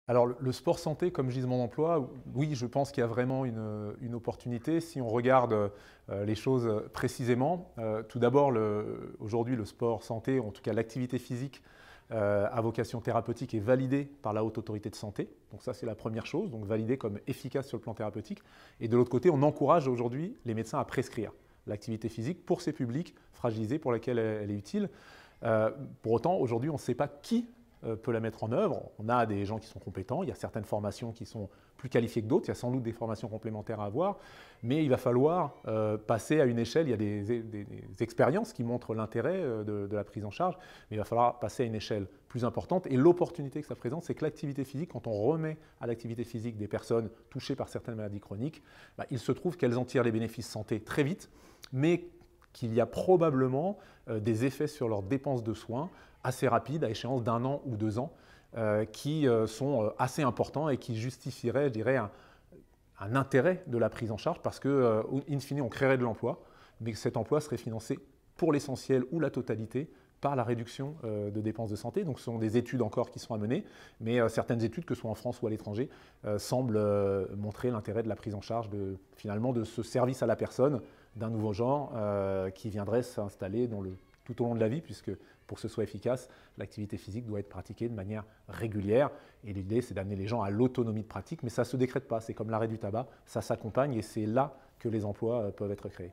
Alors le sport santé comme gisement d'emploi, oui, je pense qu'il y a vraiment une opportunité si on regarde les choses précisément. Tout d'abord, aujourd'hui, le sport santé, en tout cas l'activité physique à vocation thérapeutique est validée par la Haute Autorité de Santé. Donc ça, c'est la première chose, donc validée comme efficace sur le plan thérapeutique. Et de l'autre côté, on encourage aujourd'hui les médecins à prescrire l'activité physique pour ces publics fragilisés pour lesquels elle est utile. Pour autant, aujourd'hui, on ne sait pas qui peut la mettre en œuvre. On a des gens qui sont compétents, il y a certaines formations qui sont plus qualifiées que d'autres, il y a sans doute des formations complémentaires à avoir, mais il va falloir passer à une échelle, il y a des expériences qui montrent l'intérêt de la prise en charge, mais il va falloir passer à une échelle plus importante et l'opportunité que ça présente, c'est que l'activité physique, quand on remet à l'activité physique des personnes touchées par certaines maladies chroniques, il se trouve qu'elles en tirent les bénéfices santé très vite, mais qu'il y a probablement des effets sur leurs dépenses de soins assez rapides, à échéance d'1 an ou 2 ans, qui sont assez importants et qui justifieraient, je dirais, un intérêt de la prise en charge parce que, in fine, on créerait de l'emploi, mais que cet emploi serait financé pour l'essentiel ou la totalité par la réduction de dépenses de santé. Donc ce sont des études encore qui sont à mener, mais certaines études, que ce soit en France ou à l'étranger, semblent montrer l'intérêt de la prise en charge finalement de ce service à la personne d'un nouveau genre qui viendrait s'installer tout au long de la vie, puisque pour que ce soit efficace, l'activité physique doit être pratiquée de manière régulière. Et l'idée, c'est d'amener les gens à l'autonomie de pratique, mais ça ne se décrète pas. C'est comme l'arrêt du tabac, ça s'accompagne et c'est là que les emplois peuvent être créés.